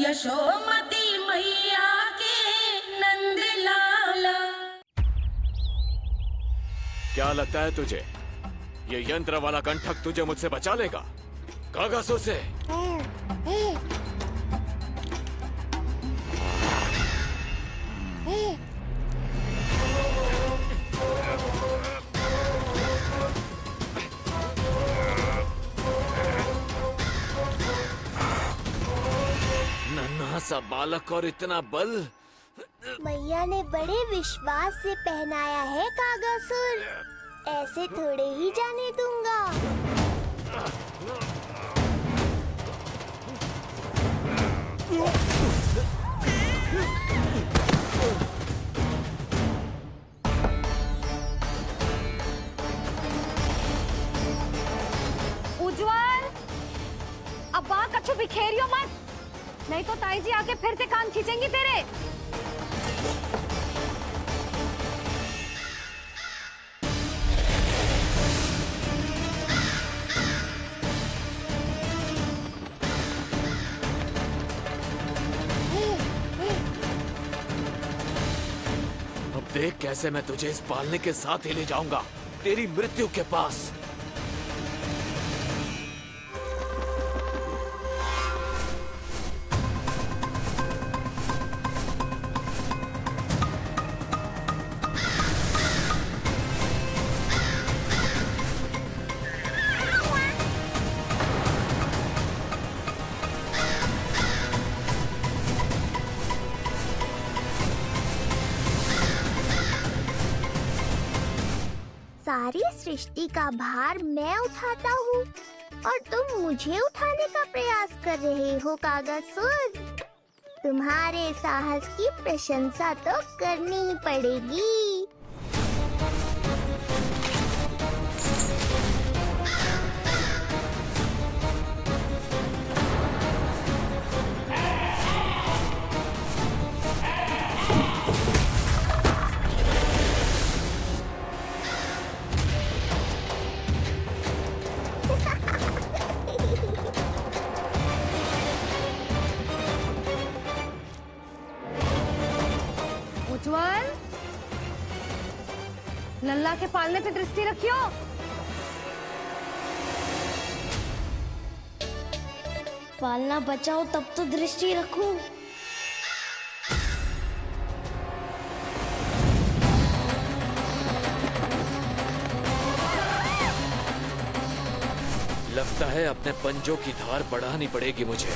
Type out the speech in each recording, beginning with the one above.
यशोमती मैया के नंद लाला। क्या लगता है तुझे ये यंत्र वाला कंठक तुझे मुझसे बचा लेगा? कागासुर से। नन्हा सा बालक और इतना बल। मैया ने बड़े विश्वास से पहनाया है कागासुर, ऐसे थोड़े ही जाने दूंगा। उज्जवल, अब वहाँ कछु बिखेरियो मत, नहीं तो ताई जी आके फिर से कान खींचेंगी तेरे। अब देख कैसे मैं तुझे इस पालने के साथ ही ले जाऊंगा तेरी मृत्यु के पास। सारी सृष्टि का भार मैं उठाता हूँ और तुम मुझे उठाने का प्रयास कर रहे हो कागासुर। तुम्हारे साहस की प्रशंसा तो करनी ही पड़ेगी। उज्जवल, लल्ला के पालने पे दृष्टि रखियो। पालना बचाओ तब तो दृष्टि रखूं। लगता है अपने पंजों की धार बढ़ानी पड़ेगी मुझे।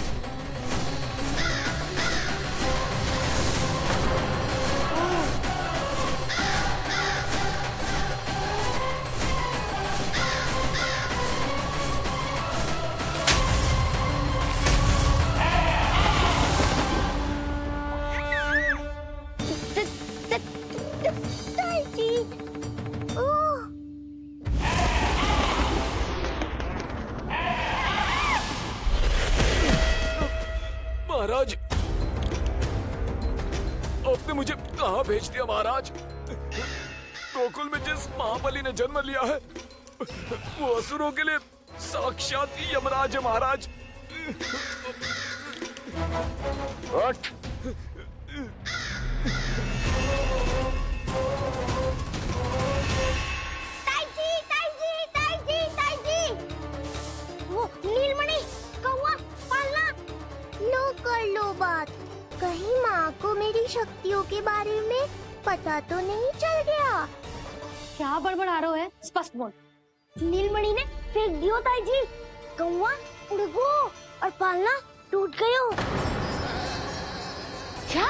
ताईजी, ओह, महाराज, आपने मुझे कहाँ भेज दिया महाराज? गोकुल में जिस महाबली ने जन्म लिया है वो असुरों के लिए साक्षात यमराज है महाराज। उठ। ताईजी, ताईजी, ताईजी, ताईजी, वो नीलमणि, कौवा, पालना, लो कर लो बात। कहीं माँ को मेरी शक्तियों के बारे में पता तो नहीं चल गया। क्या बड़बड़ा रहे हो है? स्पष्ट बोल। नीलमणि ने फेंक दियो ताईजी, कौवा उड़ गयो और पालना टूट गयो। क्या?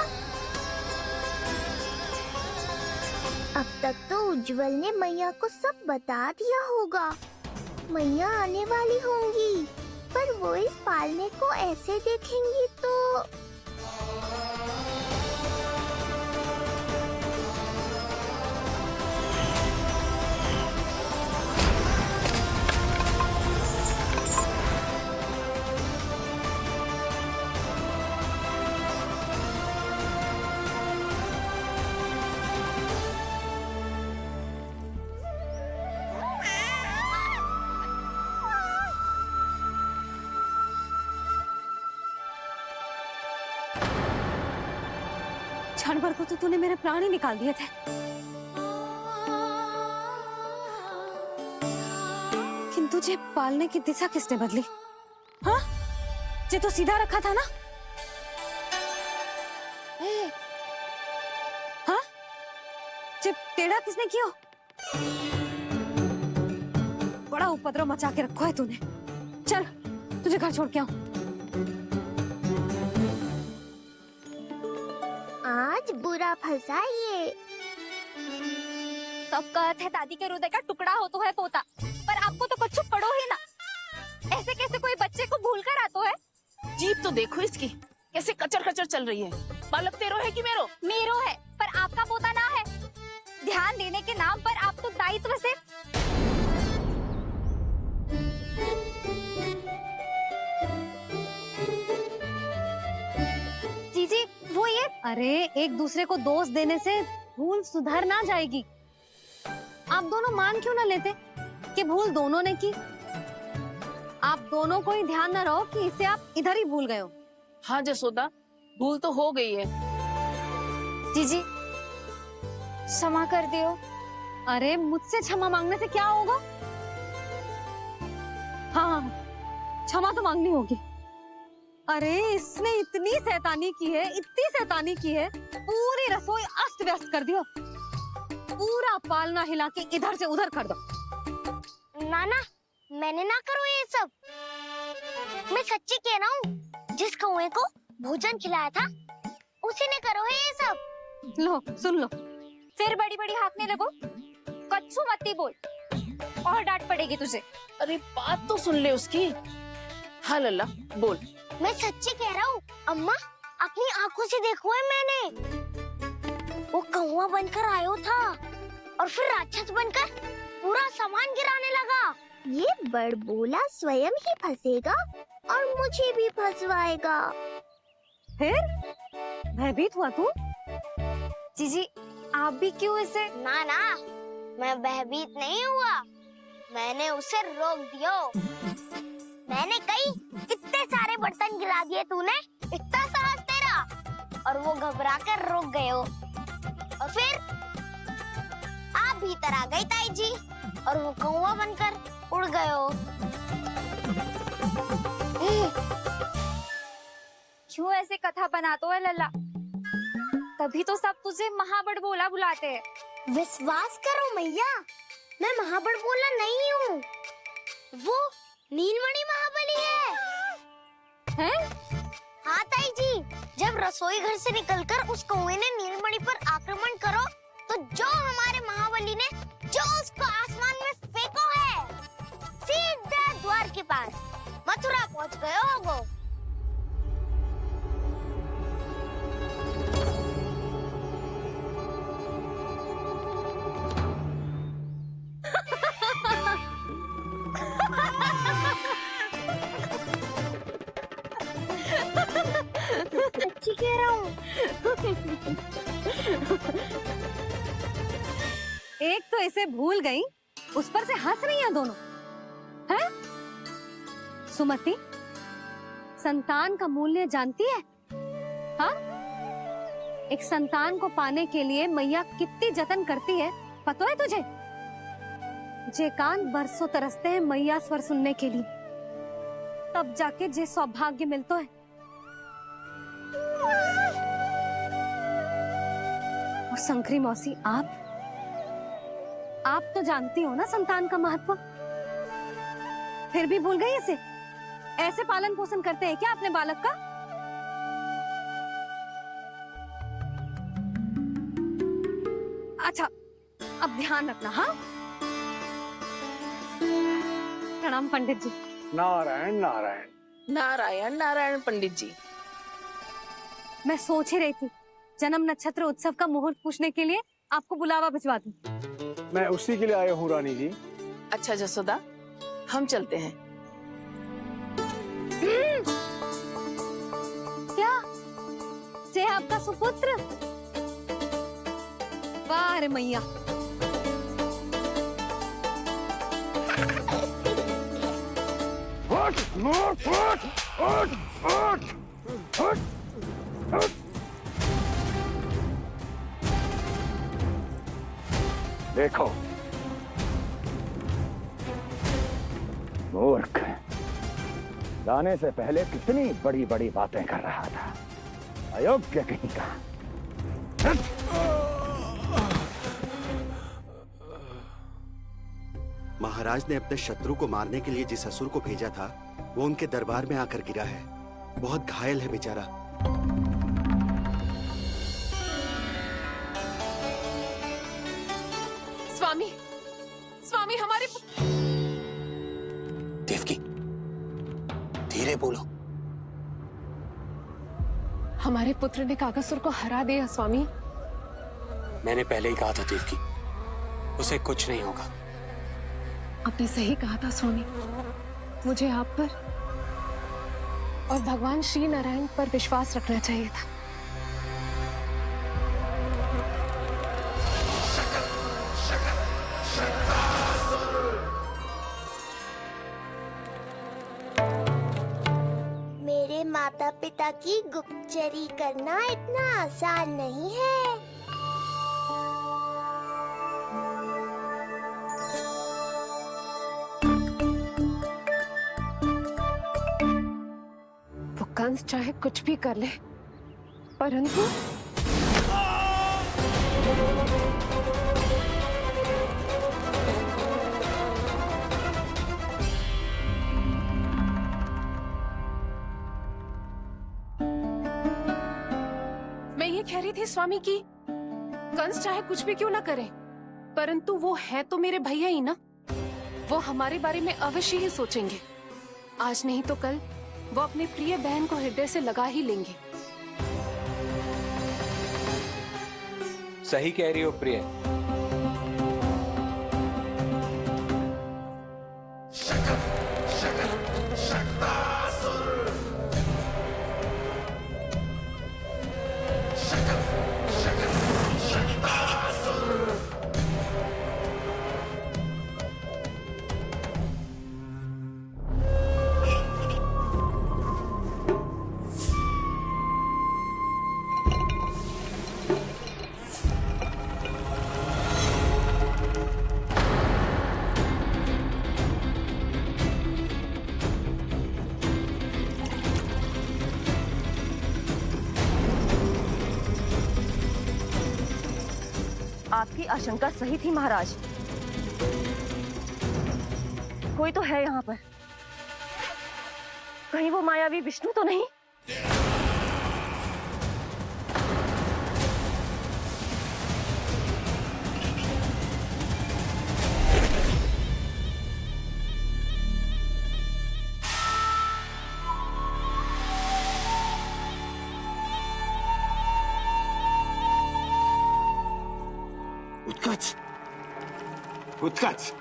अब तक तो उज्जवल ने मैया को सब बता दिया होगा। मैया आने वाली होंगी, पर वो इस पालने को ऐसे देखेंगी तो क्षण भर को तो तूने मेरे प्राण ही निकाल दिए थे। किंतु तुझे पालने की दिशा किसने बदली? हाँ, जे तो सीधा रखा था ना? हाँ, जे टेढ़ा किसने किया? बड़ा उपद्रव मचा के रखा है तूने। चल, तुझे घर छोड़ के आऊं। आज बुरा फंसा ये। सब कहते हैं दादी के हृदय का टुकड़ा हो तो है पोता, पर आपको तो कुछ पड़ो ही ना। ऐसे कैसे कोई बच्चे को भूल कर आतो है? जीप तो देखो इसकी, कैसे कचर कचर चल रही है। बालक तेरो है कि मेरो? मेरो है, पर आपका पोता ना है। ध्यान देने के नाम पर आप तो दायित्व से जीजी वो ये। अरे एक दूसरे को दोष देने से भूल सुधर ना जाएगी। आप दोनों मान क्यों ना लेते कि भूल दोनों ने की? आप दोनों को ही ध्यान न रहो कि इसे आप इधर ही भूल गए हो। हाँ जसोदा, भूल तो हो गई है। जीजी क्षमा कर दियो। अरे मुझसे क्षमा मांगने से क्या होगा? हाँ, क्षमा तो मांगनी होगी। अरे इसने इतनी शैतानी की है, इतनी शैतानी की है, पूरी रसोई अस्त व्यस्त कर दियो। पूरा पालना हिला के इधर से उधर कर दो। नाना, मैंने ना करो ये सब। मैं सच्ची कह रहा हूँ, जिस कौवे को भोजन खिलाया था उसी ने करो है ये सब। लो सुन लो, फिर बड़ी बड़ी हाकने लगो। कच्छू मत्ती बोल और डांट पड़ेगी तुझे। अरे बात तो सुन ले उसकी। हाँ लल्ला बोल। मैं सच्ची कह रहा हूँ अम्मा, अपनी आंखों से देखो है मैंने। वो कौवा बनकर आयो था और फिर राक्षस बनकर पूरा सामान गिराने लगा। ये बड़बोला स्वयं ही फंसेगा और मुझे भी फंसवाएगा। फिर भयभीत हुआ तू? जीजी आप भी क्यों ऐसे? ना ना, मैं भयभीत नहीं हुआ, मैंने उसे रोक दिया। मैंने कही इतने सारे बर्तन गिरा दिए तूने, इतना साहस तेरा, और वो घबरा कर रुक गए हो। और फिर आप भीतर आ गई ताई जी और वो कौवा बनकर उड़ गए हो। क्यों ऐसे कथा बनाते है लल्ला? तभी तो सब तुझे महाबड़बोला बुलाते हैं। विश्वास करो मैया, मैं महाबड़बोला नहीं हूँ, वो नीलमणि महाबली है। हैं? हाँ ताई जी, जब रसोई घर से निकलकर उस कौवे ने नीलमणि पर आक्रमण करो तो जो हमारे महाबली ने जो उसको आसमान में फेंको है, सीधा द्वार के पास मथुरा पहुँच गए होगो। सच्ची कह रहा हूँ। एक तो इसे भूल गई, उस पर से हंस रही हैं दोनों। हैं? सुमति, संतान का मूल्य जानती है? हाँ? एक संतान को पाने के लिए मैया कितनी जतन करती है, पता है तुझे? जे कान बरसों तरसते हैं मैया स्वर सुनने के लिए, तब जाके जे सौभाग्य मिलता है। और शंकरी मौसी, आप तो जानती हो ना संतान का महत्व, फिर भी भूल गई इसे? ऐसे पालन पोषण करते हैं क्या अपने बालक का? अच्छा, अब ध्यान रखना। हाँ, प्रणाम पंडित जी। नारायण नारायण। नारायण नारायण पंडित जी। मैं सोच ही रही थी जन्म नक्षत्र उत्सव का मुहूर्त पूछने के लिए आपको बुलावा भिजवा दूं। मैं उसी के लिए आया हूँ रानी जी। अच्छा जसोदा, हम चलते हैं। क्या जे आपका सुपुत्र? वाह रे मैया। उठ, उठ, उठ, उठ, उठ, उठ, उठ। देखो मूर्ख, जाने से पहले कितनी बड़ी बड़ी बातें कर रहा था, अयोग्य कहीं का। महाराज ने अपने शत्रु को मारने के लिए जिस असुर को भेजा था वो उनके दरबार में आकर गिरा है। बहुत घायल है बेचारा। स्वामी, स्वामी हमारे देवकी, धीरे बोलो। हमारे पुत्र ने काकासुर को हरा दिया स्वामी। मैंने पहले ही कहा था देवकी, उसे कुछ नहीं होगा। आपने सही कहा था स्वामी। मुझे आप पर और भगवान श्री नारायण पर विश्वास रखना चाहिए था। मेरे माता पिता की गुप्तचरी करना इतना आसान नहीं है। वो कंस चाहे कुछ भी कर ले, परंतु मैं ये कह रही थी स्वामी कि कंस चाहे कुछ भी क्यों ना करे, परंतु वो है तो मेरे भैया ही ना। वो हमारे बारे में अवश्य ही सोचेंगे। आज नहीं तो कल वो अपनी प्रिय बहन को हृदय से लगा ही लेंगे। सही कह रही हो प्रिय। आपकी आशंका सही थी महाराज। कोई तो है यहाँ पर। कहीं वो मायावी विष्णु तो नहीं? उत्कच, उत्कच,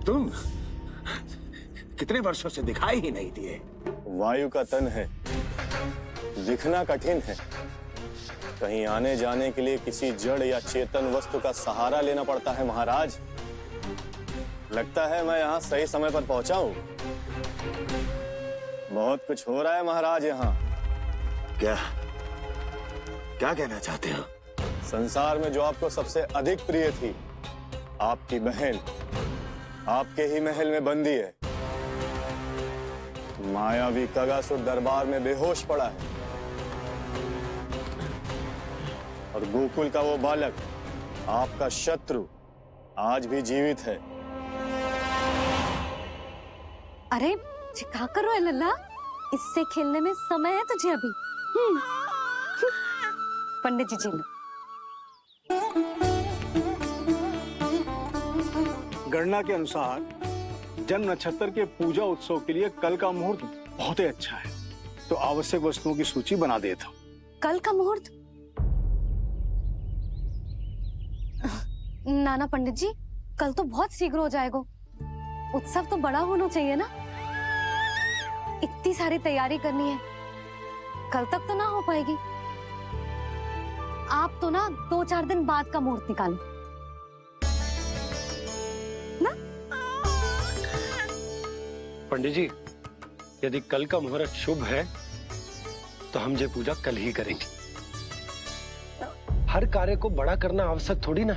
तुम कितने वर्षों से दिखाई ही नहीं दिए। वायु का तन है, दिखना कठिन है। कहीं आने जाने के लिए किसी जड़ या चेतन वस्तु का सहारा लेना पड़ता है महाराज। लगता है मैं यहाँ सही समय पर पहुंचा हूँ। बहुत कुछ हो रहा है महाराज यहाँ। क्या क्या कहना चाहते हो? संसार में जो आपको सबसे अधिक प्रिय थी, आपकी बहन आपके ही महल में बंदी है। मायावी कागासुर दरबार में बेहोश पड़ा है और गोकुल का वो बालक, आपका शत्रु, आज भी जीवित है। अरे चिका करो ए लल्ला, इससे खेलने में समय है तुझे अभी। पंडित जी जी लो। गणना के अनुसार जन्म नक्षत्र के पूजा उत्सव के लिए कल का मुहूर्त बहुत ही अच्छा है, तो आवश्यक वस्तुओं की सूची बना देता हूँ। कल का मुहूर्त? नाना पंडित जी, कल तो बहुत शीघ्र हो जाएगा। उत्सव तो बड़ा होना चाहिए ना। इतनी सारी तैयारी करनी है, कल तक तो ना हो पाएगी। आप तो ना 2-4 दिन बाद का मुहूर्त निकालो ना। पंडित जी, यदि कल का मुहूर्त शुभ है तो हम ये पूजा कल ही करेंगे। हर कार्य को बड़ा करना आवश्यक थोड़ी ना।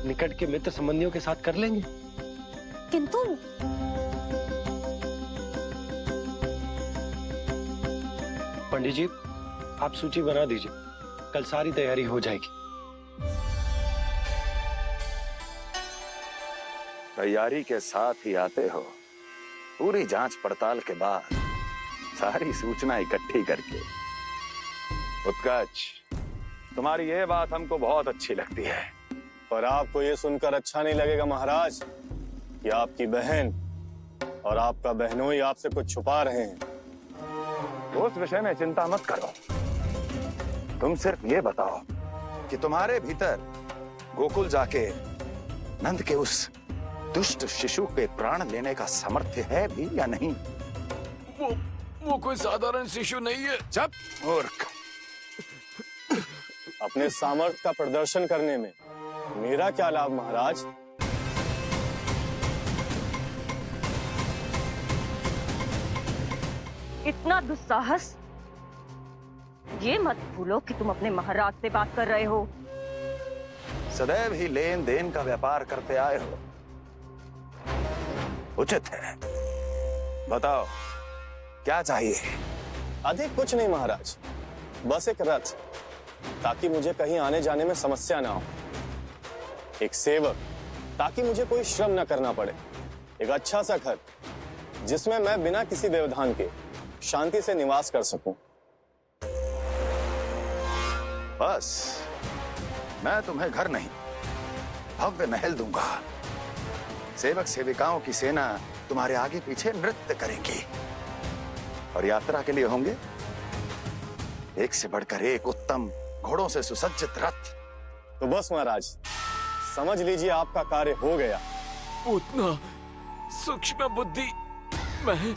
निकट के मित्र संबंधियों के साथ कर लेंगे। किंतु पंडित जी, आप सूची बना दीजिए, कल सारी तैयारी हो जाएगी। तैयारी के साथ ही आते हो, पूरी जांच पड़ताल के बाद सारी सूचना इकट्ठी करके। उत्कर्ष, तुम्हारी ये बात हमको बहुत अच्छी लगती है। पर आपको ये सुनकर अच्छा नहीं लगेगा महाराज कि आपकी बहन और आपका बहनोई आपसे कुछ छुपा रहे हैं। उस विषय में चिंता मत करो, तुम सिर्फ ये बताओ कि तुम्हारे भीतर गोकुल जाके नंद के उस दुष्ट शिशु के प्राण लेने का सामर्थ्य है भी या नहीं? वो कोई साधारण शिशु नहीं है। चुप मूर्ख। अपने सामर्थ्य का प्रदर्शन करने में मेरा क्या लाभ महाराज? इतना दुस्साहस? ये मत भूलो कि तुम अपने महाराज से बात कर रहे हो। सदैव ही लेन देन का व्यापार करते आए हो, उचित है। बताओ क्या चाहिए? अधिक कुछ नहीं महाराज, बस एक रथ, ताकि मुझे कहीं आने जाने में समस्या ना हो। एक सेवक, ताकि मुझे कोई श्रम न करना पड़े। एक अच्छा सा घर, जिसमें मैं बिना किसी व्यवधान के शांति से निवास कर सकूं। बस, मैं तुम्हें घर नहीं, भव्य महल दूंगा। सेवक सेविकाओं की सेना तुम्हारे आगे पीछे नृत्य करेंगी और यात्रा के लिए होंगे एक से बढ़कर एक उत्तम घोड़ों से सुसज्जित रथ। तो बस महाराज, समझ लीजिए आपका कार्य हो गया। उतना सूक्ष्म बुद्धि मैं,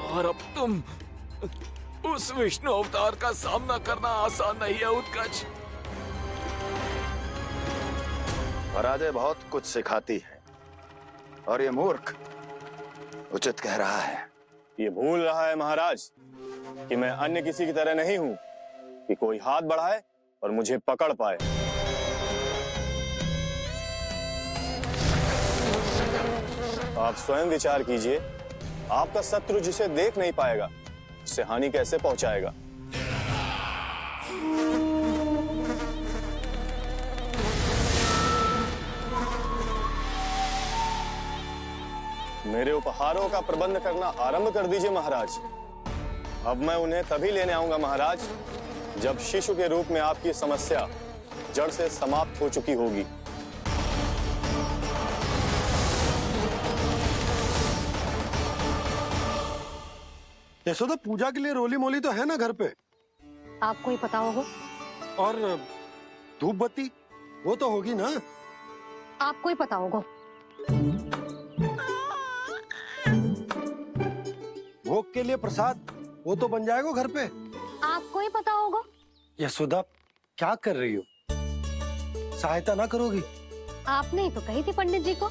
और अब तुम, उस विष्णु अवतार का सामना करना आसान नहीं है उत्कर्ष। पराजय बहुत कुछ सिखाती है और ये मूर्ख उचित कह रहा है। ये भूल रहा है महाराज कि मैं अन्य किसी की तरह नहीं हूं कि कोई हाथ बढ़ाए और मुझे पकड़ पाए। आप स्वयं विचार कीजिए, आपका शत्रु जिसे देख नहीं पाएगा उससे हानि कैसे पहुंचाएगा? मेरे उपहारों का प्रबंध करना आरंभ कर दीजिए महाराज। अब मैं उन्हें तभी लेने आऊंगा महाराज, जब शिशु के रूप में आपकी समस्या जड़ से समाप्त हो चुकी होगी। यशोदा, पूजा के लिए रोली मोली तो है ना घर पे? आपको ही पता होगा। और धूप बत्ती वो तो होगी ना? आपको ही पता होगा। भोग के लिए प्रसाद वो तो बन जाएगा घर पे। आपको ही पता होगा। यशोदा, क्या कर रही हो? सहायता ना करोगी? आपने ही तो कही थी पंडित जी को,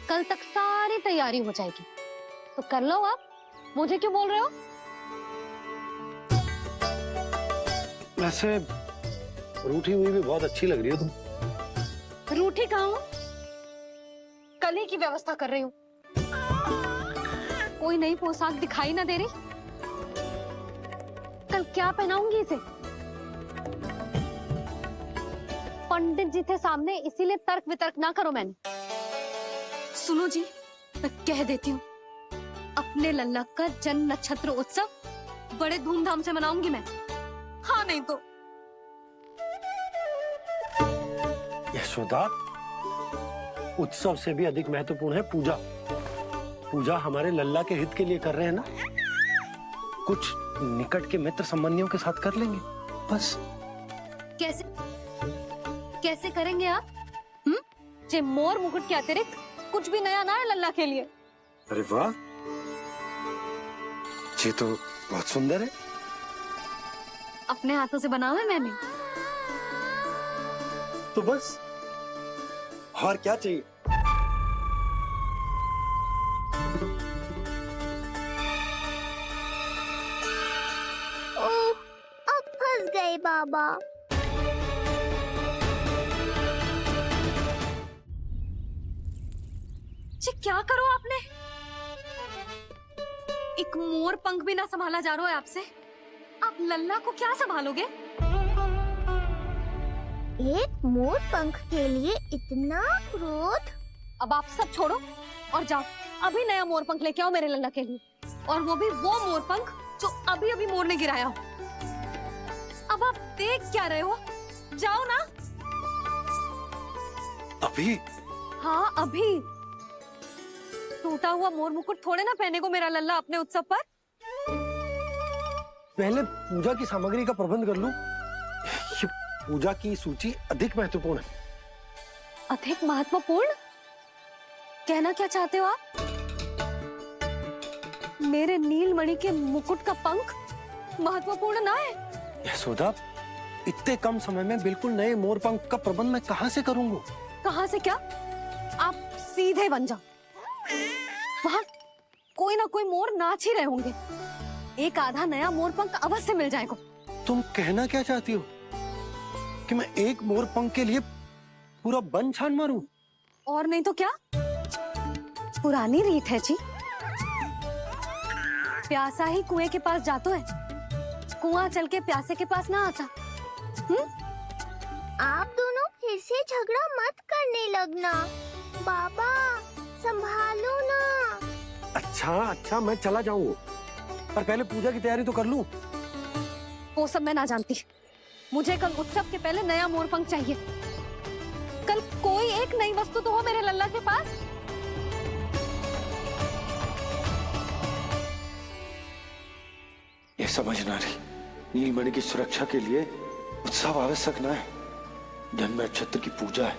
कल तक सारी तैयारी हो जाएगी, तो कर लो आप। मुझे क्यों बोल रहे हो? वैसे रूठी हुई भी बहुत अच्छी लग रही हो तुम। रूठी कहाँ हूँ? कल ही की व्यवस्था कर रही हूँ। कोई नई पोशाक दिखाई ना दे रही? कल क्या पहनाऊंगी इसे? पंडित जी थे सामने, इसीलिए तर्क वितर्क ना करो। मैंने सुनो जी, मैं कह देती हूँ, अपने लल्ला का जन्म नक्षत्र उत्सव बड़े धूमधाम से मनाऊंगी मैं। हाँ नहीं तो। यशोदा, उत्सव से भी अधिक महत्वपूर्ण है पूजा। पूजा हमारे लल्ला के हित के लिए कर रहे हैं ना। कुछ निकट के मित्र संबंधियों के साथ कर लेंगे बस। कैसे कैसे करेंगे आप? जे मोर मुकुट के अतिरिक्त कुछ भी नया ना है लल्ला के लिए। अरे वाह, ये तो बहुत सुंदर है। अपने हाथों से बना है मैंने। तो बस, और क्या चाहिए? ओह, अब फंस गए बाबा। जी क्या करो आपने? एक मोर पंख भी ना संभाला जा रहा है आपसे। आप लल्ला को क्या संभालोगे? एक मोर पंख के लिए इतना क्रोध? अब आप सब छोड़ो और जाओ, अभी नया मोर पंख लेके आओ मेरे लल्ला के लिए, और वो भी वो मोर पंख जो अभी अभी मोर ने गिराया हो। अब आप देख क्या रहे हो? जाओ ना। अभी? हाँ अभी। टूटा हुआ मोर मुकुट थोड़े ना पहने को मेरा लल्ला अपने उत्सव पर। पहले पूजा की सामग्री का प्रबंध कर लूं। ये पूजा की सूची अधिक महत्वपूर्ण है। अधिक महत्वपूर्ण? कहना क्या चाहते हो आप? मेरे नीलमणि के मुकुट का पंख महत्वपूर्ण ना है? यशोदा, इतने कम समय में बिल्कुल नए मोर पंख का प्रबंध मैं कहां से करूंगा? कहां से क्या? आप सीधे बन जाओ। वहां कोई ना कोई मोर नाच ही रहे होंगे। एक आधा नया मोर पंख अवश्य मिल जाएगा। तुम कहना क्या चाहती हो? कि मैं एक मोर पंख के लिए पूरा वन छान मारूं? और नहीं तो क्या? पुरानी रीत है जी। प्यासा ही कुएं के पास जाता है, कुआं चल के प्यासे के पास ना आता। आप दोनों फिर से झगड़ा मत करने लगना। बाबा संभालो ना। अच्छा मैं चला जाऊंगा, पर पहले पूजा की तैयारी तो कर लूं। वो सब मैं ना जानती। मुझे कल उत्सव के पहले नया मोर पंख चाहिए। कल कोई एक नई वस्तु तो हो मेरे लल्ला के पास। ये समझ ना रही, नीलमणि की सुरक्षा के लिए उत्सव आवश्यक ना है, जन्म नक्षत्र की पूजा है,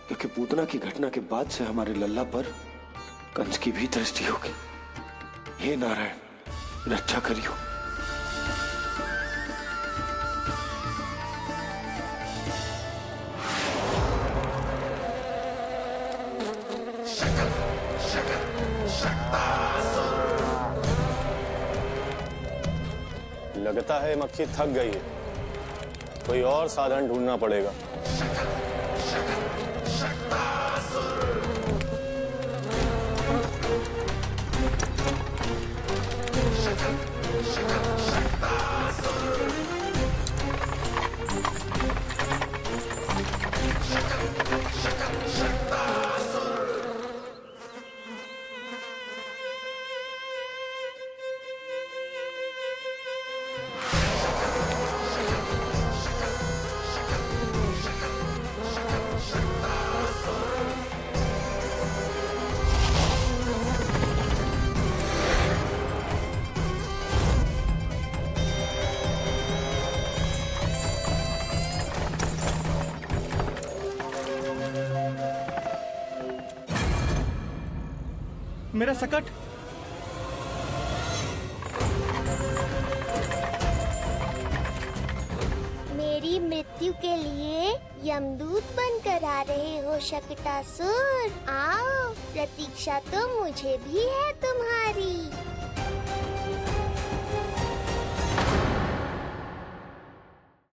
क्योंकि पूतना की घटना के बाद से हमारे लल्ला पर कंस की भी दृष्टि होगी। हे नारायण, रक्षा करियो। लगता है मक्खी थक गई है, कोई और साधन ढूंढना पड़ेगा। मेरा सकट। मेरी मृत्यु के लिए यमदूत बनकर आ रहे हो शकटासुर। आओ, प्रतीक्षा तो मुझे भी है तुम्हारी।